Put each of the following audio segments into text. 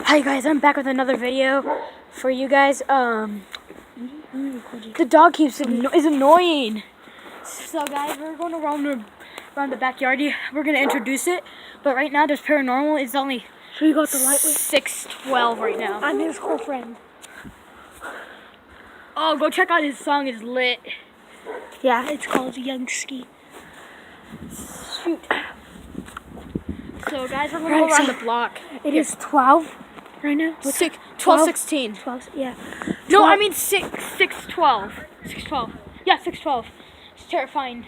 Hi guys, I'm back with another video for you guys. The dog is annoying. So guys, we're going around the backyard. We're gonna introduce it, but right now there's paranormal. It's only So you got the light with 6:12 right now. I'm his whole friend. Oh, go check out his song. It's lit. Yeah, it's called Young Ski. Shoot. So guys, we're gonna go around the block. It is 12 right now. 12:16. 12, yeah. No, I mean 6:12. 6:12. Yeah, 6:12. It's terrifying.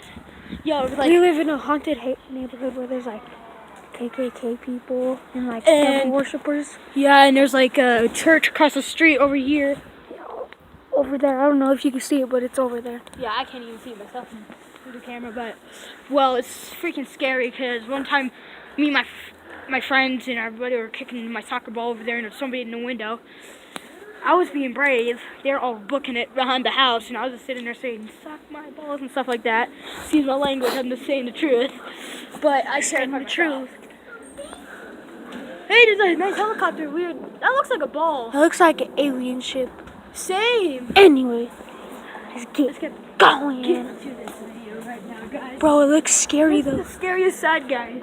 Yo, like we live in a haunted neighborhood where there's like KKK people and like devil worshippers. Yeah, and there's like a church across the street over here. Over there, I don't know if you can see it, but it's over there. Yeah, I can't even see it myself through the camera, but well, it's freaking scary because one time, me and my friends and everybody were kicking my soccer ball over there, and there's somebody in the window. I was being brave. They're all booking it behind the house, and I was just sitting there saying, "Suck my balls" and stuff like that. Excuse my language. I'm just saying the truth, but I said the truth. Hey, there's a nice helicopter. Weird. That looks like a ball. It looks like an alien ship. Same. Anyway, let's get going. Get into this video right now, guys. Bro, it looks scary This though. is the scariest side, guys.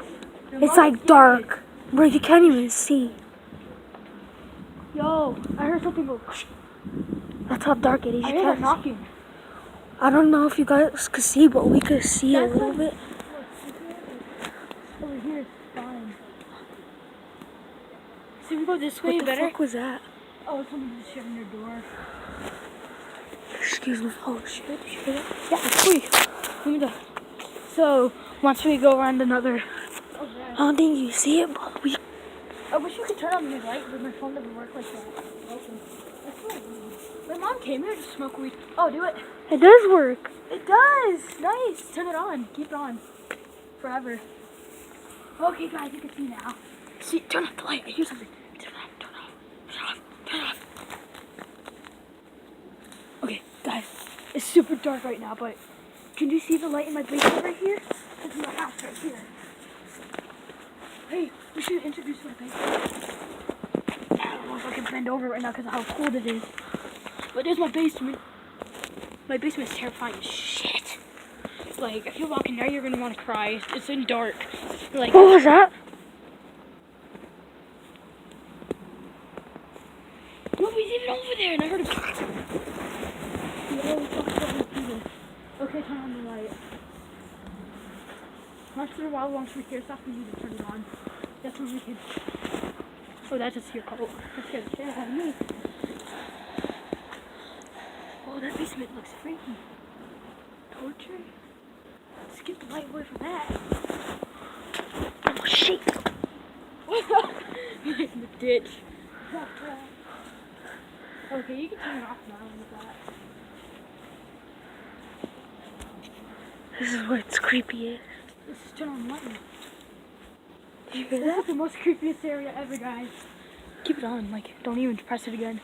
It's like dark. Bro, you can't even see. Yo, I heard something go. That's how dark it is. I You heard can't a knocking. I don't know if you guys could see, but we could see a little bit. Over here it's fine. See, we go this way What the better. fuck was that? Oh, someone just shutting their door. Excuse me. Oh shit! Did you hear that? Yeah, give me the. So once we go around another. I don't think you see it, but we. I wish you could turn on the light, but my phone doesn't work like that. My mom came here to smoke weed. Oh, do it. It does work. It does. Nice. Turn it on. Keep it on. Forever. Okay, guys, you can see now. See, turn off the light. I hear something. Turn off. Turn off. Turn off. Turn off. Okay, guys, it's super dark right now, but can you see the light in my basement right here? This is my house right here. Hey, we should introduce my basement. I don't know if I can bend over right now because of how cold it is. But there's my basement. My basement is terrifying as shit. Like, if you walk in there, you're gonna want to cry. It's in dark. Like, What was that? nobody's even over there, and I heard a. Okay, turn on the light. After a while, once we hear something, you just turn it on. That's when we can. Oh, that's just your coat. That's scared the shit out of me. Oh, that basement looks freaky. Torture? Let's get the light away from that. Oh shit! In the ditch. Okay, you can turn it off now with that. This is where it's creepy. Let's just turn on the light. Did you hear This that? is the most creepiest area ever, guys. Keep it on, like, don't even press it again.